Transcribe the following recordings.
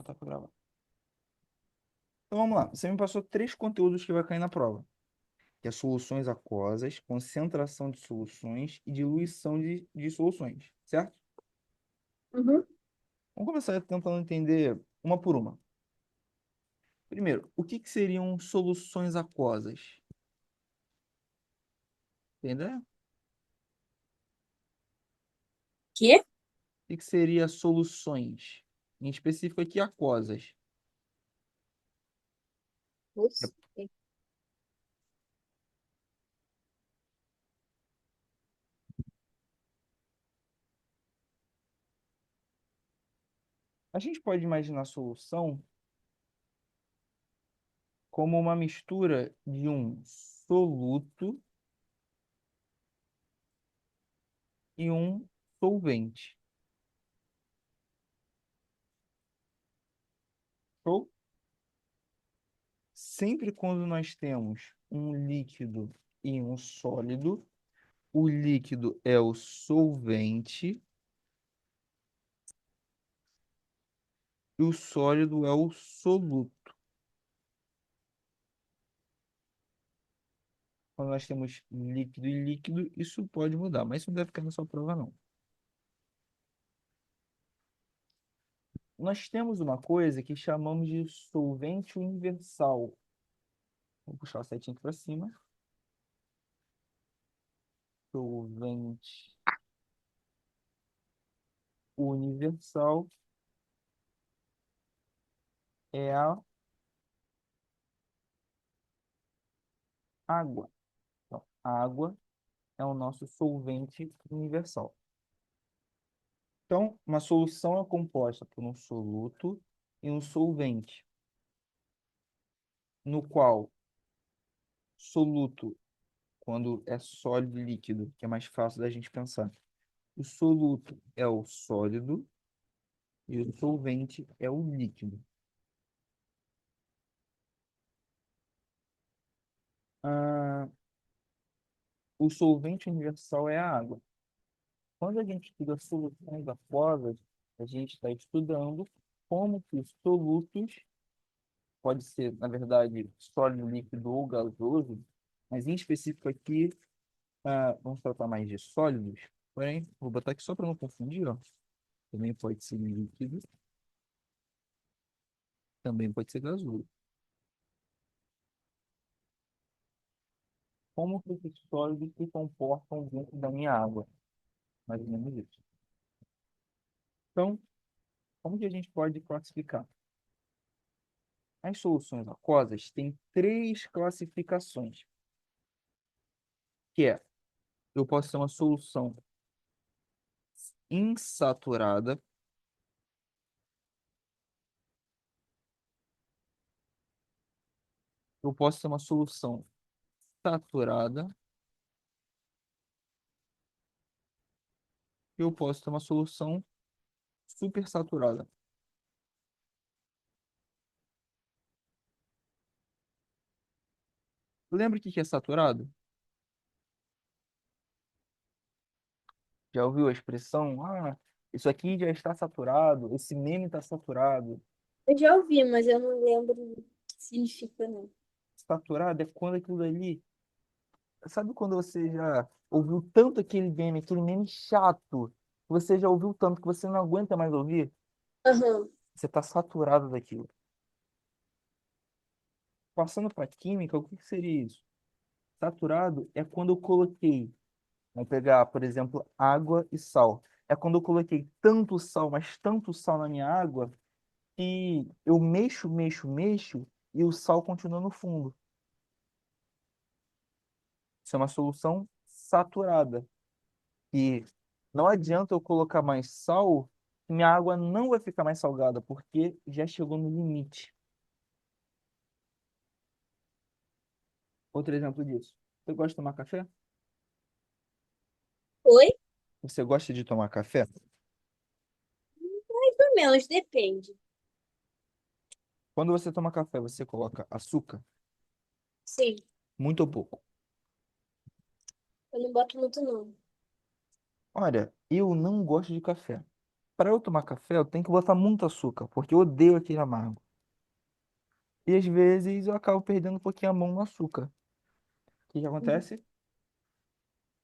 Botar pra gravar. Então vamos lá. Você me passou três conteúdos que vai cair na prova, que é soluções aquosas, concentração de soluções e diluição de soluções, certo? Uhum. Vamos começar tentando entender uma por uma. Primeiro, o que seriam soluções aquosas? Tem ideia? O Quê? que seria soluções? Em específico aqui, aquosas. Nossa. A gente pode imaginar a solução como uma mistura de um soluto e um solvente. Show? Sempre quando nós temos um líquido e um sólido, o líquido é o solvente e o sólido é o soluto. Quando nós temos líquido e líquido, isso pode mudar, mas isso não deve ficar na sua prova, não. Nós temos uma coisa que chamamos de solvente universal. Vou puxar o setinho aqui para cima. Solvente universal é a água. Então, a água é o nosso solvente universal. Então, uma solução é composta por um soluto e um solvente, no qual soluto, quando é sólido e líquido, que é mais fácil da gente pensar. O soluto é o sólido e o solvente é o líquido. Ah, o solvente universal é a água. Quando a gente estuda soluções aquosas, a gente está estudando como que os solutos, pode ser, na verdade, sólido, líquido ou gasoso, mas em específico aqui, vamos tratar mais de sólidos, porém, vou botar aqui só para não confundir, ó. Também pode ser líquido, também pode ser gasoso. Como que esses sólidos se comportam dentro da minha água? Mais ou menos isso. Então, como que a gente pode classificar? As soluções aquosas têm três classificações, que é, eu posso ter uma solução insaturada, eu posso ter uma solução saturada, e eu posso ter uma solução supersaturada. Lembra o que é saturado? Já ouviu a expressão? Ah, isso aqui já está saturado, esse meme está saturado. Eu já ouvi, mas eu não lembro o que significa, não. Saturado é quando aquilo ali. Sabe quando você já ouviu tanto aquele meme chato, que você já ouviu tanto que você não aguenta mais ouvir? Aham. Você está saturado daquilo. Passando para química, o que que seria isso? Saturado é quando eu coloquei, vamos pegar, por exemplo, água e sal. É quando eu coloquei tanto sal, mas tanto sal na minha água, que eu mexo, mexo, mexo, e o sal continua no fundo. Isso é uma solução saturada. E não adianta eu colocar mais sal, que minha água não vai ficar mais salgada, porque já chegou no limite. Outro exemplo disso. Você gosta de tomar café? Oi? Você gosta de tomar café? Mais ou menos, depende. Quando você toma café, você coloca açúcar? Sim, Muito ou pouco? eu não boto muito, não. Olha, eu não gosto de café. para eu tomar café, eu tenho que botar muito açúcar, porque eu odeio aquele amargo. E às vezes eu acabo perdendo um pouquinho a mão no açúcar. O que que Uhum. acontece?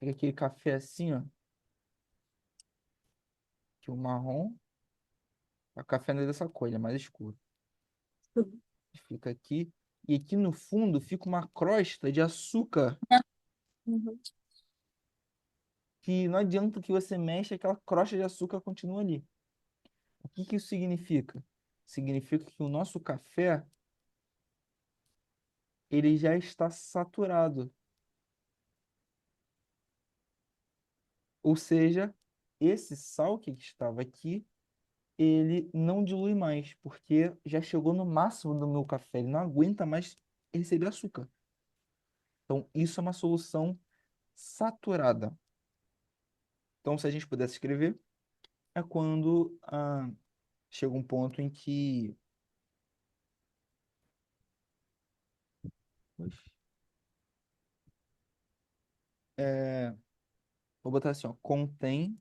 Pega aquele café assim, ó, que o marrom, o café não é dessa cor, ele é mais escuro. Fica aqui. E aqui no fundo fica uma crosta de açúcar Uhum. que não adianta que você mexa, aquela crosta de açúcar continua ali. O que que isso significa? Significa que o nosso café, ele já está saturado. Ou seja, esse sal que estava aqui, ele não dilui mais, porque já chegou no máximo do meu café, ele não aguenta mais receber açúcar. Então, isso é uma solução saturada. Então, se a gente pudesse escrever, é quando chega um ponto em que. Oxe, é, vou botar assim, ó, contém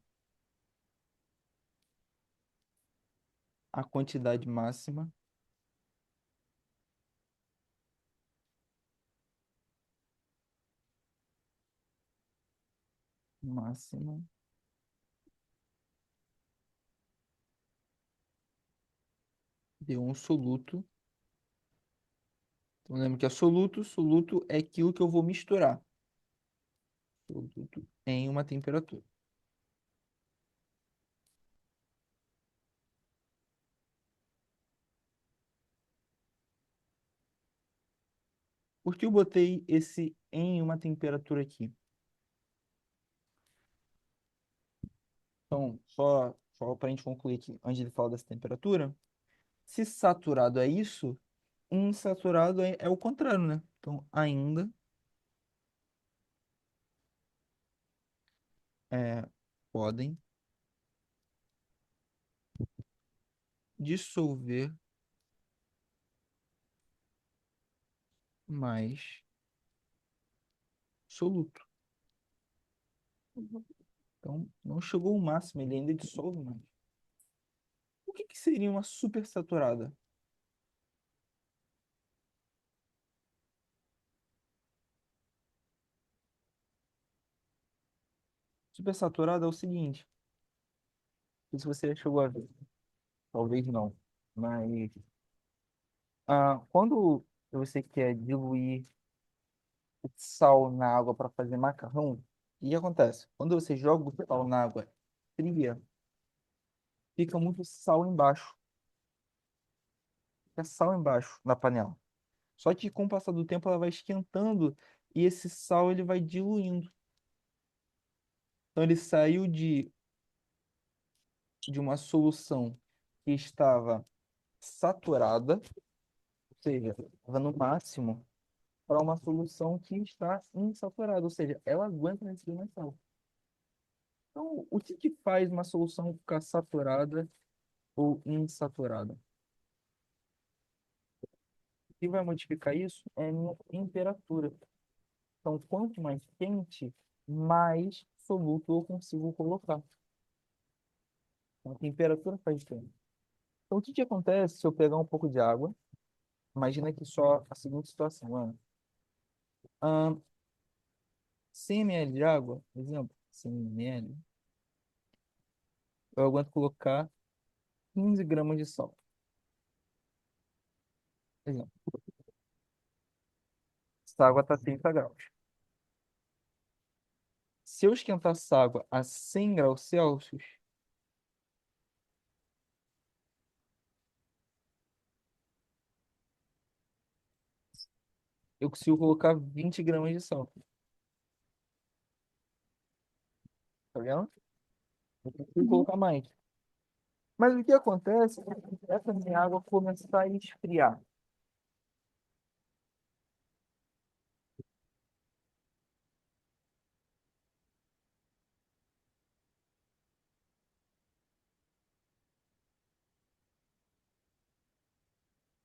a quantidade máxima de um soluto. Então, lembra que é soluto, soluto é aquilo que eu vou misturar. Soluto em uma temperatura. Por que eu botei esse em uma temperatura aqui? Então, só para a gente concluir aqui, antes de falar dessa temperatura, se saturado é isso, insaturado é o contrário, né? Então, ainda é, podem dissolver mais soluto. Uhum. Então, não chegou ao máximo, ele ainda dissolve mais. O que que seria uma supersaturada? Supersaturada é o seguinte, não sei se você chegou a ver, talvez não, mas quando você quer diluir o sal na água para fazer macarrão, o que acontece? Quando você joga o sal na água fria, fica muito sal embaixo. Fica sal embaixo na panela. Só que com o passar do tempo ela vai esquentando e esse sal ele vai diluindo. Então ele saiu de uma solução que estava saturada, ou seja, estava no máximo, para uma solução que está insaturada, ou seja, ela aguenta receber mais sal. Então, o que que faz uma solução ficar saturada ou insaturada? O que vai modificar isso é a minha temperatura. Então, quanto mais quente, mais soluto eu consigo colocar. Então, a temperatura faz diferença. Então, o que que acontece se eu pegar um pouco de água? Imagina que só a seguinte situação, Ana. Ahn, 100 ml de água, por exemplo, 100 ml, eu aguento colocar 15 gramas de sal. Por exemplo, essa água está 30 graus. Se eu esquentar essa água a 100 graus Celsius, eu consigo colocar 20 gramas de sal. Tá vendo? Eu consigo Uhum. colocar mais. Mas o que acontece é essa minha água começar a esfriar.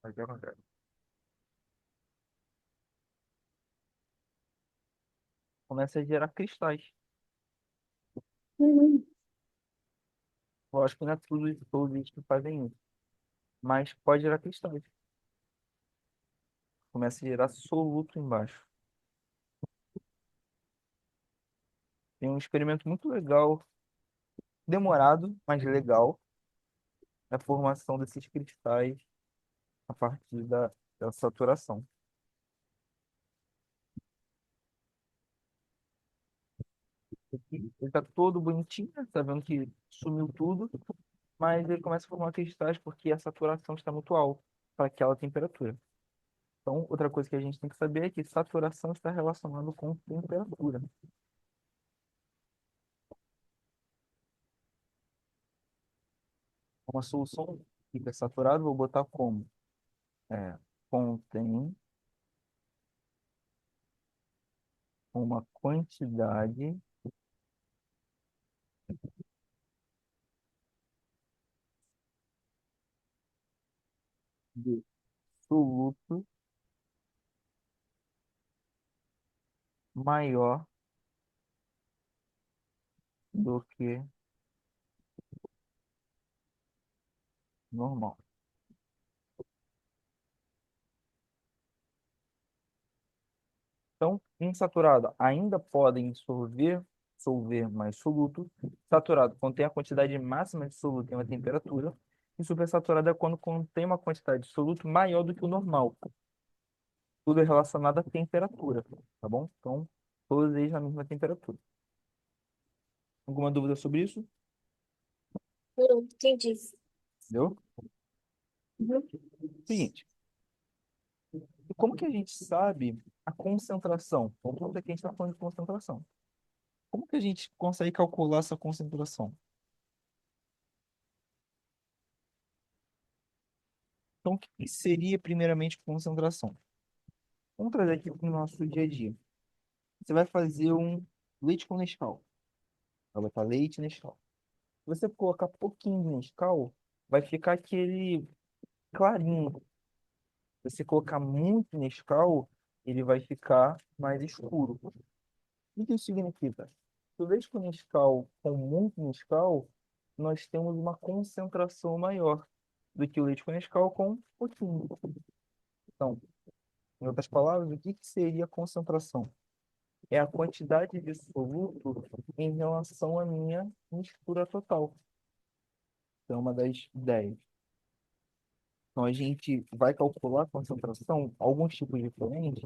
Aí o que acontece? Começa a gerar cristais. Uhum. Lógico que não é todos eles que fazem isso, mas pode gerar cristais. Começa a gerar soluto embaixo. Tem um experimento muito legal, demorado, mas legal, na formação desses cristais a partir da saturação. Aqui ele está todo bonitinho, né? Tá vendo que sumiu tudo, mas ele começa a formar cristais porque a saturação está muito alta para aquela temperatura. Então, outra coisa que a gente tem que saber é que saturação está relacionado com temperatura. Uma solução fica saturada, vou botar como? É, contém uma quantidade de soluto maior do que normal. Então, insaturado ainda podem dissolver mais soluto. Saturado contém a quantidade máxima de soluto em uma temperatura. E supersaturado é quando contém uma quantidade de soluto maior do que o normal. Tudo é relacionado à temperatura, tá bom? Então, todos eles na mesma temperatura. Alguma dúvida sobre isso? Não, entendi. Entendeu? Uhum. Seguinte, e como que a gente sabe a concentração? Vamos supor que a gente está falando de concentração. Como que a gente consegue calcular essa concentração? Então, o que seria primeiramente concentração? Vamos trazer aqui para o nosso dia a dia. Você vai fazer um leite com Nescau. Vai botar leite Nescau. Se você colocar pouquinho de Nescau, vai ficar aquele clarinho. Se você colocar muito Nescau, ele vai ficar mais escuro. O que isso significa? Se o leite com Nescau, com muito Nescau, nós temos uma concentração maior do que o leite com Nescau com pouquinho. Então, em outras palavras, o que que seria concentração? É a quantidade de soluto em relação à minha mistura total. Então, é uma das ideias. Então, a gente vai calcular a concentração, alguns tipos diferentes,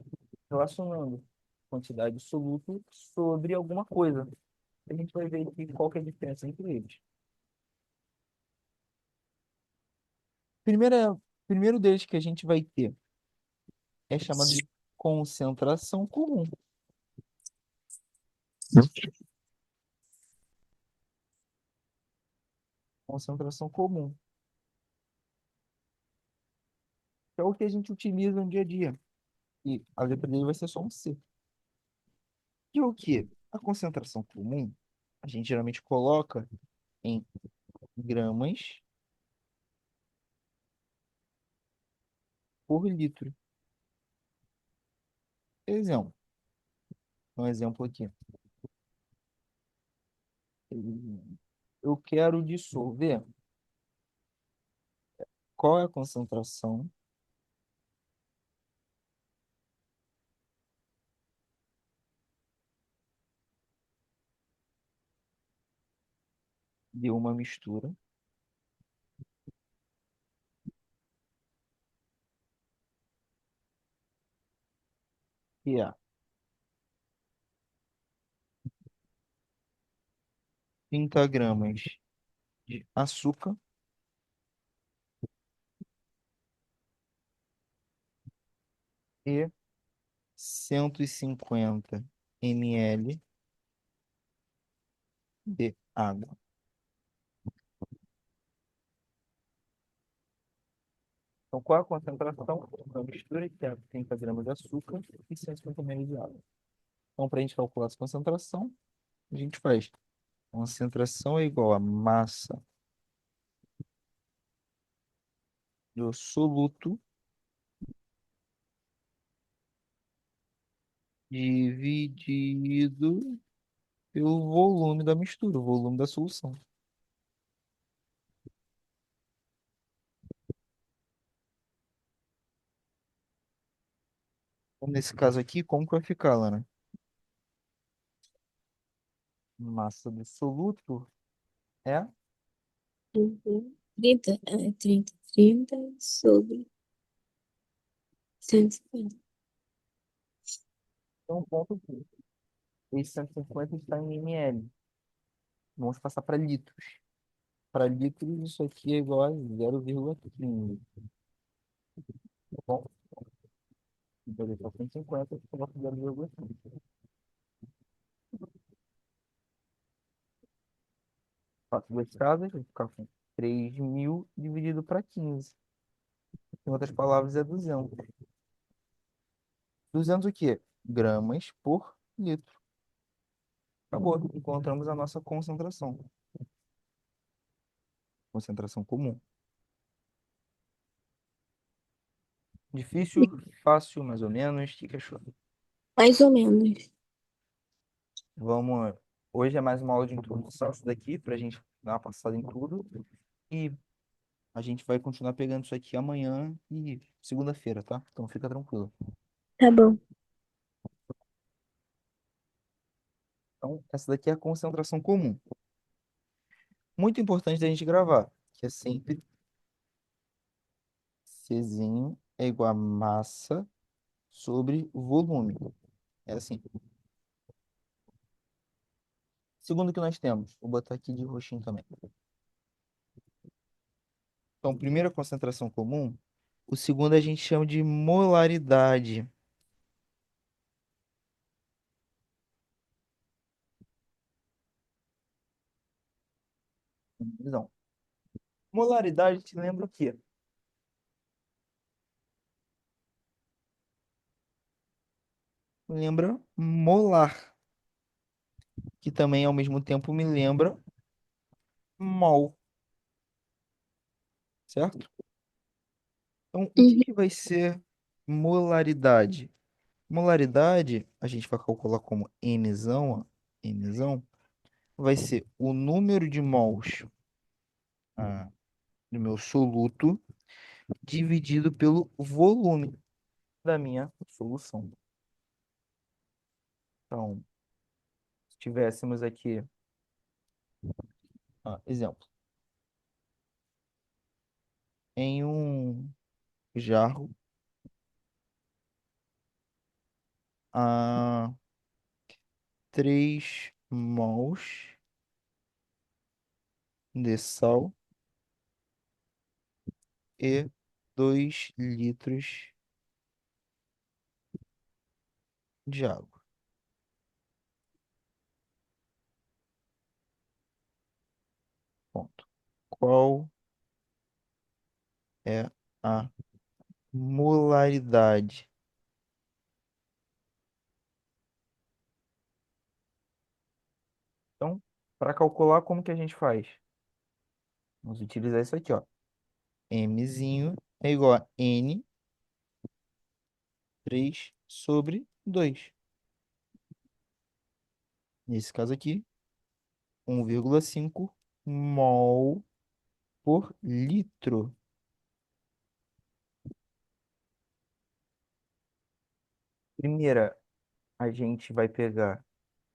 relacionando quantidade de soluto sobre alguma coisa. A gente vai ver aqui qual que é a diferença entre eles. Primeiro deles que a gente vai ter é chamado de concentração comum. Concentração comum, que é o que a gente utiliza no dia a dia. E a letra dele vai ser só um C. E o que? A concentração comum, a gente geralmente coloca em gramas por litro. Exemplo. Um exemplo aqui. Eu quero dissolver. Qual é a concentração de uma mistura que é 30 gramas de açúcar e 150 ml de água. Então, qual é a concentração da mistura que é 30 gramas de açúcar e 150 ml de água? Então, para a gente calcular essa concentração, a gente faz concentração é igual a massa do soluto dividido pelo volume da mistura, o volume da solução. Então, nesse caso aqui, como que vai ficar, Lana? Massa do soluto é. 30 sobre 150. Então, ponto aqui. Esse 150 está em ml. Vamos passar para litros. Para litros, isso aqui é igual a 0,15. Tá bom? Então, ele está 150, eu coloco 0,15. Faço duas casas, vou ficar com 3.000 dividido para 15. Em outras palavras, é 200. 200 o quê? Gramas por litro. Acabou. Encontramos a nossa concentração. Concentração comum. Difícil, fácil, mais ou menos. O que que achou? Mais ou menos. Vamos. Hoje é mais uma aula de introdução isso daqui, para a gente dar uma passada em tudo. E a gente vai continuar pegando isso aqui amanhã e segunda-feira, tá? Então fica tranquilo. Tá bom. Então, essa daqui é a concentração comum. Muito importante da gente gravar, que é sempre Czinho é igual a massa sobre volume. É assim. Segundo que nós temos, vou botar aqui de roxinho também. Então, primeira concentração comum, o segundo a gente chama de molaridade. Visão. Molaridade te lembra o quê? Lembra molar, que também ao mesmo tempo me lembra mol, certo? Então, o que Uhum. que vai ser molaridade? Molaridade, a gente vai calcular como mzão, ó, mzão, vai ser o número de mols do meu soluto dividido pelo volume da minha solução. Então, se tivéssemos aqui, exemplo, em um jarro, a 3 mols de sal e 2 litros de água. Ponto. Qual é a molaridade? Então, para calcular, como que a gente faz? Vamos utilizar isso aqui, ó. Mzinho é igual a N 3 sobre 2. Nesse caso aqui, 1,5 mol por litro. Primeira, a gente vai pegar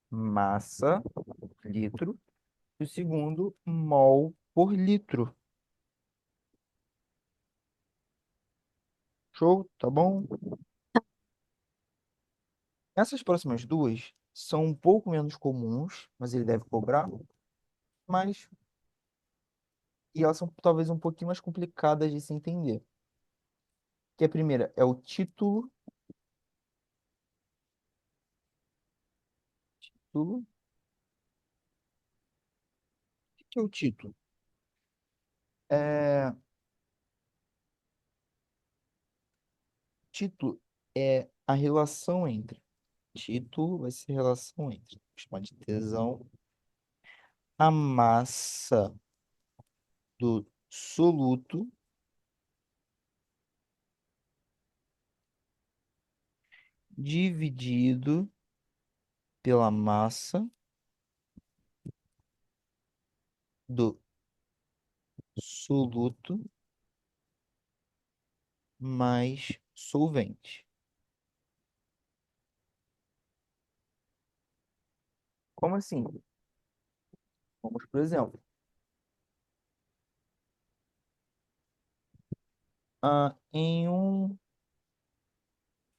massa, litro, e o segundo, mol por litro. Show? Tá bom? Essas próximas duas são um pouco menos comuns, mas ele deve cobrar, mas e elas são talvez um pouquinho mais complicadas de se entender. Que a primeira é o título. O que é o título? É, título é a relação entre. Título vai ser a relação entre. Vou chamar de tesão. A massa do soluto dividido pela massa do soluto mais solvente. Como assim? Vamos, por exemplo, em um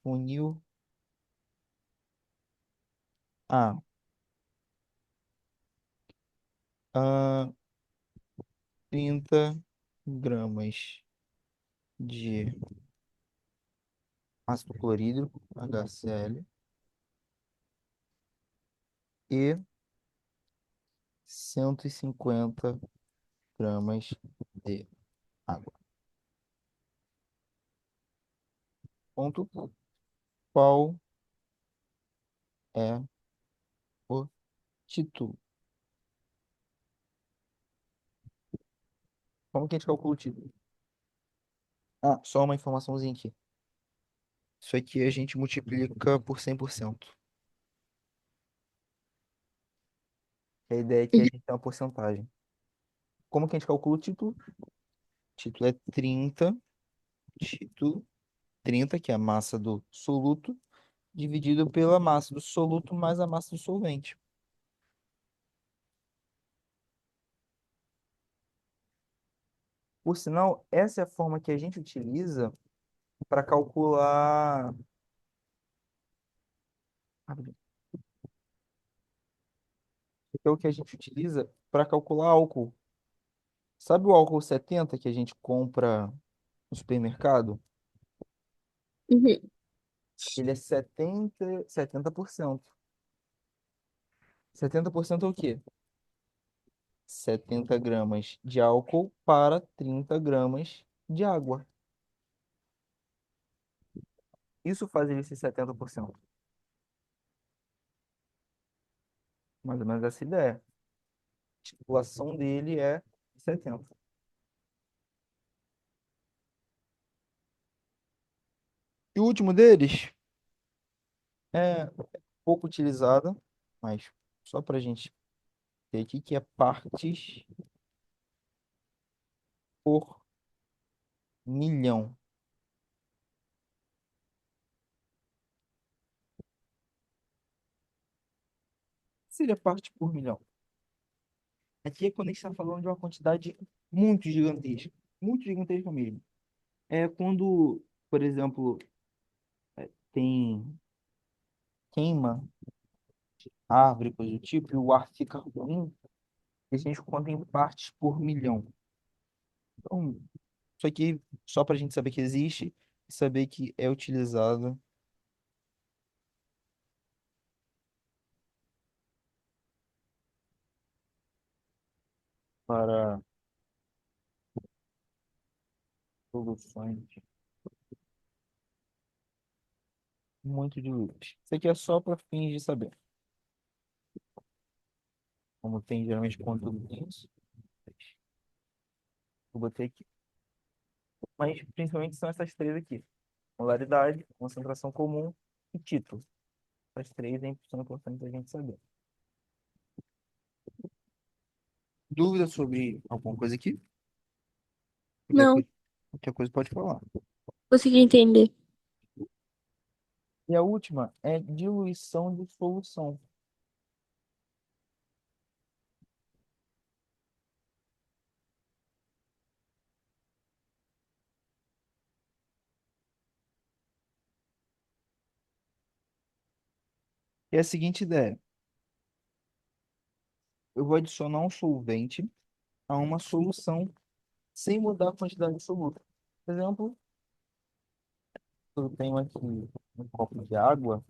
funil A, ah, 30 gramas de ácido clorídrico, HCl, e 150 gramas de água. Ponto. Qual é o título? Como que a gente calcula o título? Só uma informaçãozinha aqui. Isso aqui a gente multiplica por 100%. A ideia é que a Uhum. gente tem uma porcentagem. Como que a gente calcula o título? O título é 30, título 30, que é a massa do soluto, dividido pela massa do soluto mais a massa do solvente. Por sinal, essa é a forma que a gente utiliza para calcular. Rapidinho. É o que a gente utiliza para calcular álcool. Sabe o álcool 70 que a gente compra no supermercado? Uhum. Ele é 70%. 70% é o quê? 70 gramas de álcool para 30 gramas de água. Isso faz ele ser 70%. Mais ou menos essa ideia. A titulação dele é 70. E o último deles é pouco utilizada, mas só para a gente ter aqui, que é partes por milhão. Seria parte por milhão. Aqui é quando a gente está falando de uma quantidade muito gigantesca mesmo. É quando, por exemplo, tem queima árvore, coisa do tipo, e o ar fica ruim, e a gente conta em partes por milhão. Então, isso aqui só para a gente saber que existe e saber que é utilizado para soluções muito diluídas. Isso aqui é só para fins de saber. Como tem geralmente conteúdo denso, eu botei aqui. Mas principalmente são essas três aqui: molaridade, concentração comum e título. Essas três são importantes a gente saber. Dúvida sobre alguma coisa aqui? Não, Qualquer coisa pode falar. consegui entender. E a última é diluição de solução. É a seguinte ideia: eu vou adicionar um solvente a uma solução sem mudar a quantidade de soluto. Por exemplo, eu tenho aqui um copo de água.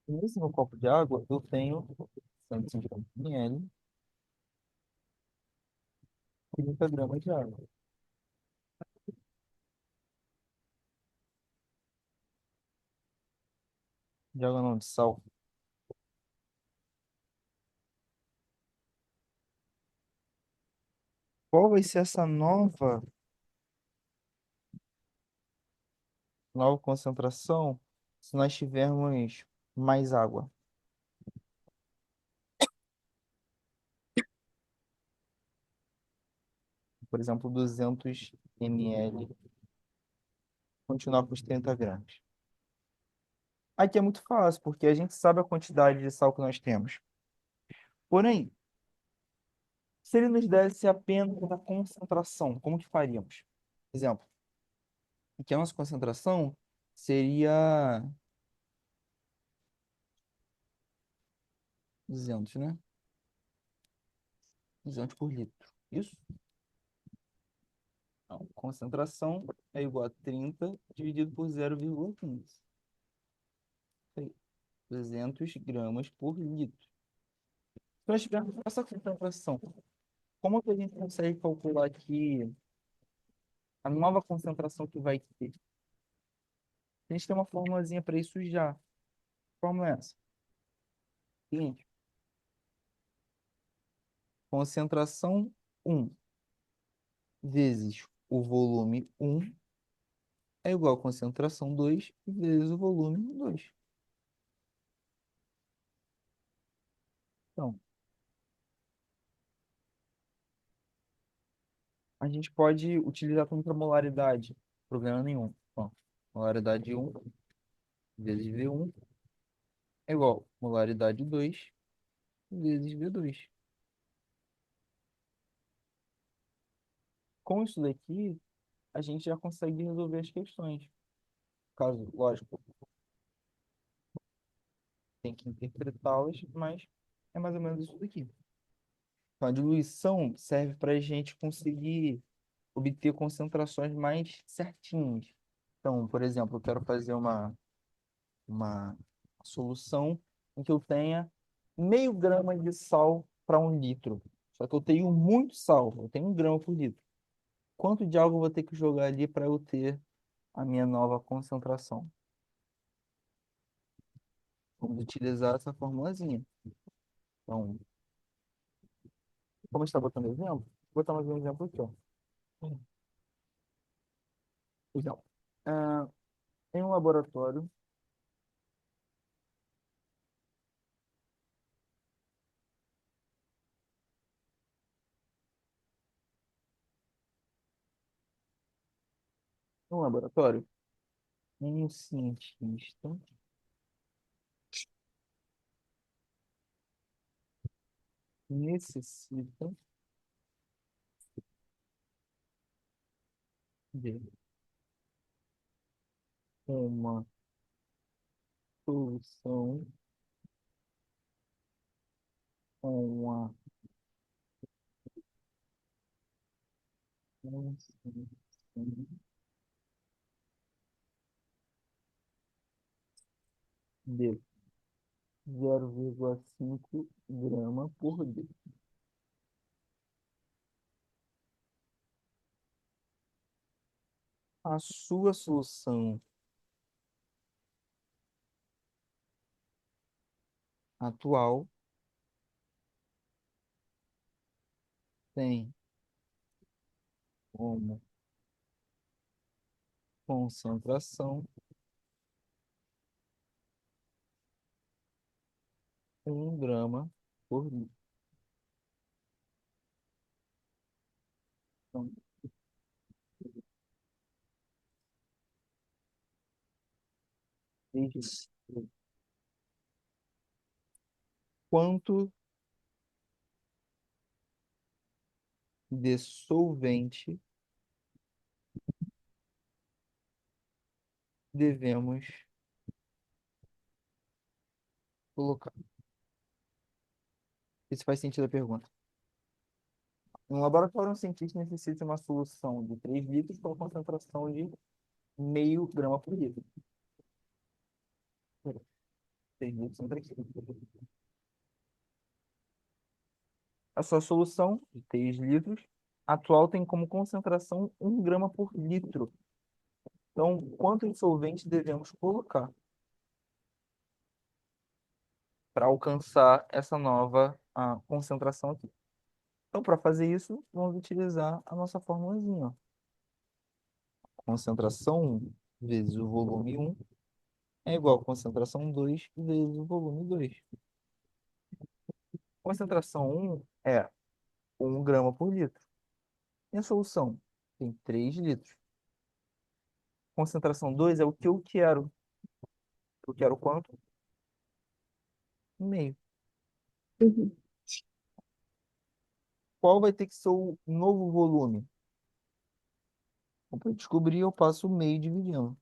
E nesse meu copo de água, eu tenho 150 ml, 30 gramas de água. De água não, de sal. Qual vai ser essa nova concentração se nós tivermos mais água? Por exemplo, 200 ml continuar com os 30 gramas. Aqui é muito fácil, porque a gente sabe a quantidade de sal que nós temos. Porém, se ele nos desse apenas a concentração, como que faríamos? Exemplo, aqui a nossa concentração seria 200, né? 200 por litro. Isso? Então, concentração é igual a 30 dividido por 0,15. 200 gramas por litro. Se nós tivermos essa concentração, como que a gente consegue calcular aqui a nova concentração que vai ter? A gente tem uma formulazinha para isso já. Que fórmula é essa? Seguinte, concentração 1 vezes o volume 1 é igual a concentração 2 vezes o volume 2. Então, a gente pode utilizar como para molaridade. Problema nenhum. Ó, molaridade 1 vezes V1 é igual a molaridade 2 vezes V2. Com isso daqui, a gente já consegue resolver as questões. Caso, lógico, tem que interpretá-las, mas é mais ou menos isso daqui. Então, a diluição serve para a gente conseguir obter concentrações mais certinhas. Então, por exemplo, eu quero fazer uma solução em que eu tenha meio grama de sal para 1 litro. Só que eu tenho muito sal, eu tenho 1 grama por litro. Quanto de água eu vou ter que jogar ali para eu ter a minha nova concentração? Vamos utilizar essa formulazinha. Então, como está botando exemplo, vou botar mais um exemplo aqui, ó. Exemplo. Ah, em um laboratório, um cientista necessita de uma solução com uma concentração de 0,5 grama por litro. A sua solução atual tem como concentração 1 grama por litro. Então, veja quanto de solvente devemos colocar. Isso faz sentido a pergunta. No laboratório, um cientista necessita de uma solução de 3 litros com a concentração de meio grama por litro. 3 litros são 3 litros. A sua solução, de 3 litros, atual tem como concentração 1 grama por litro. Então, quanto de solvente devemos colocar para alcançar essa nova concentração aqui? Então, para fazer isso, vamos utilizar a nossa formulazinha, ó. Concentração 1 vezes o volume 1 é igual a concentração 2 vezes o volume 2. Concentração 1 é 1 grama por litro. E a solução tem 3 litros. concentração 2 é o que eu quero. Eu quero quanto? 1,5. Uhum. Qual vai ter que ser o novo volume? Para descobrir, eu passo o meio dividindo.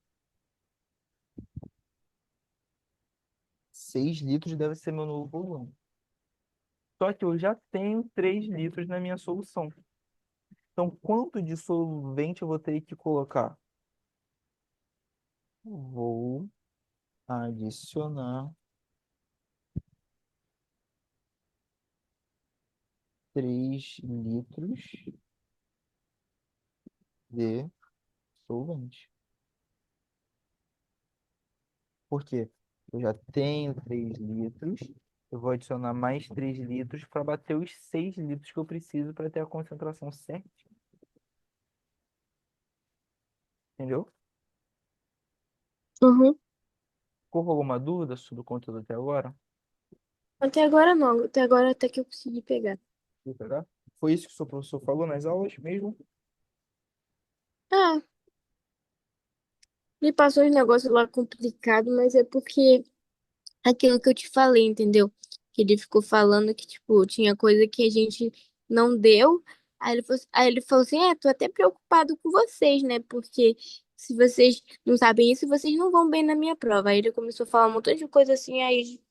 6 litros deve ser meu novo volume. Só que eu já tenho 3 litros na minha solução. Então, quanto de solvente eu vou ter que colocar? Vou adicionar 3 litros de solvente. Por quê? Eu já tenho 3 litros. Eu vou adicionar mais 3 litros para bater os 6 litros que eu preciso para ter a concentração certa. Entendeu? Uhum. Ficou alguma dúvida sobre o conteúdo até agora? Até agora não, até agora até que eu consegui pegar. Vou pegar? Foi isso que o seu professor falou nas aulas mesmo? Ah, me passou uns negócios lá complicado, mas é porque aquilo que eu te falei, entendeu? Que ele ficou falando que, tipo, tinha coisa que a gente não deu. Aí ele falou assim, tô até preocupado com vocês, né? Porque se vocês não sabem isso, vocês não vão bem na minha prova. Aí ele começou a falar um montão de coisa assim, aí,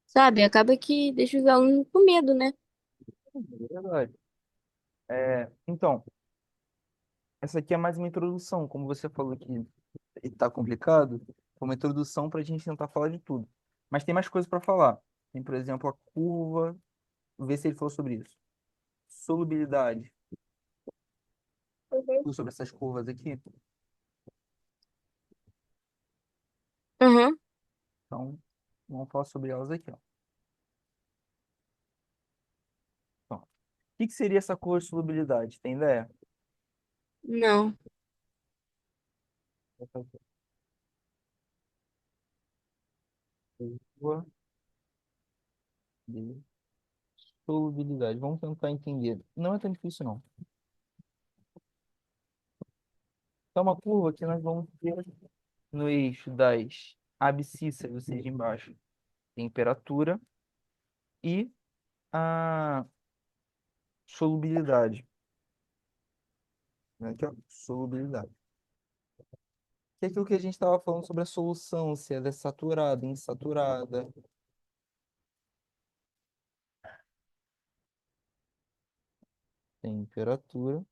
sabe? Acaba que deixa os alunos com medo, né? É verdade. Então, essa aqui é mais uma introdução. Como você falou que está complicado, foi uma introdução para a gente tentar falar de tudo. Mas tem mais coisas para falar. Tem, por exemplo, a curva. Vou ver se ele falou sobre isso. Solubilidade. Uhum. Falou sobre essas curvas aqui. Uhum. Então, vamos falar sobre elas aqui, ó. Então, o que seria essa curva de solubilidade? Tem ideia? Não. Essa curva de solubilidade. Vamos tentar entender. Não é tão difícil, não. Então, uma curva que nós vamos ter no eixo das abscissas, ou seja, embaixo, temperatura e a solubilidade. Né? Aqui, ó, solubilidade. Que é aquilo que a gente estava falando sobre a solução, se ela é saturada, insaturada. Temperatura.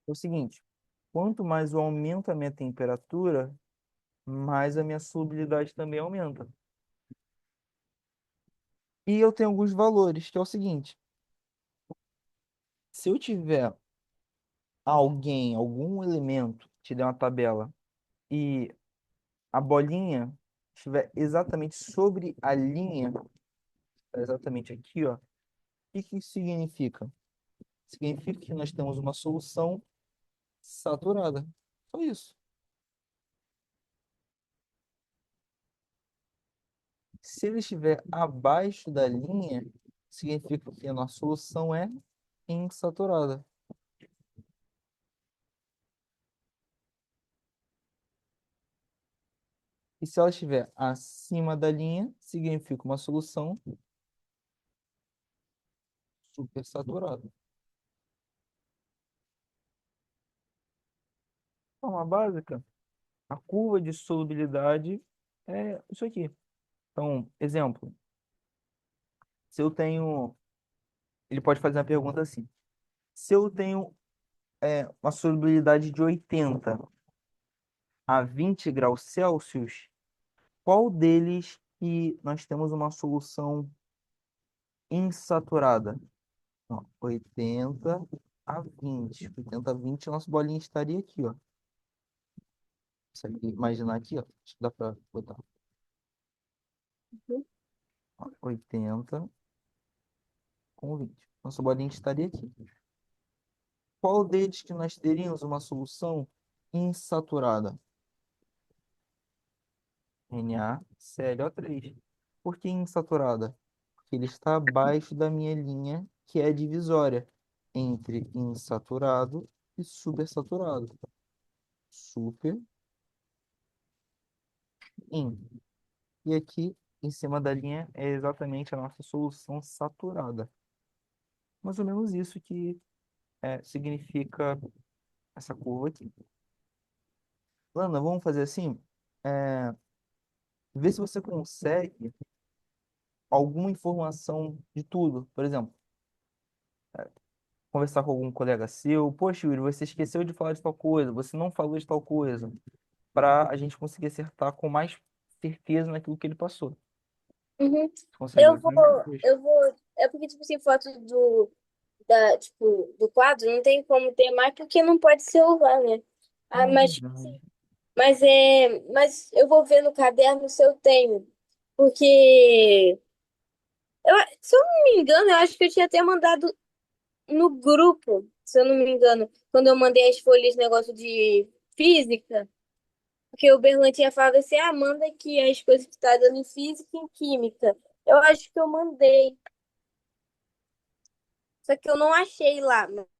É o seguinte, quanto mais eu aumento a minha temperatura, mais a minha solubilidade também aumenta. E eu tenho alguns valores, que é o seguinte, se eu tiver algum elemento, te der uma tabela, e a bolinha estiver exatamente sobre a linha, tá exatamente aqui, ó, o que que isso significa? Significa que nós temos uma solução saturada. Só isso. Se ele estiver abaixo da linha, significa que a nossa solução é insaturada. E se ela estiver acima da linha, significa uma solução supersaturada. De forma básica, a curva de solubilidade é isso aqui. Então, exemplo, se eu tenho, ele pode fazer uma pergunta assim: se eu tenho uma solubilidade de 80 a 20 graus Celsius, qual deles que nós temos uma solução insaturada? Ó, 80 a 20. 80 a 20, nossa bolinha estaria aqui, ó. Consegue imaginar aqui, ó? Acho que dá para botar. Uhum. Ó, 80 com 20. Nossa bolinha estaria aqui. Qual deles que nós teríamos uma solução insaturada? NaClO3. Por que insaturada? Porque ele está abaixo da minha linha, que é divisória entre insaturado e supersaturado. Super, in. E aqui, em cima da linha, é exatamente a nossa solução saturada. Mais ou menos isso que significa essa curva aqui. Lana, vamos fazer assim? É, Vê se você consegue alguma informação de tudo. Por exemplo, conversar com algum colega seu. Poxa, Yuri, você esqueceu de falar de tal coisa, você não falou de tal coisa. Para a gente conseguir acertar com mais certeza naquilo que ele passou. Uhum. Você consegue Eu olhar vou, para mim depois? eu vou. É porque, tipo assim, foto do quadro não tem como ter mais porque não pode celular, né? Ah, Ah, mas, tipo verdade. assim, mas eu vou ver no caderno se eu tenho. Porque, se eu não me engano, eu acho que eu tinha até mandado no grupo, se eu não me engano, quando eu mandei as folhas, negócio de física, porque o Berlan tinha falado assim, ah, manda aqui as coisas que tá dando em física e em química. Eu acho que eu mandei, só que eu não achei lá.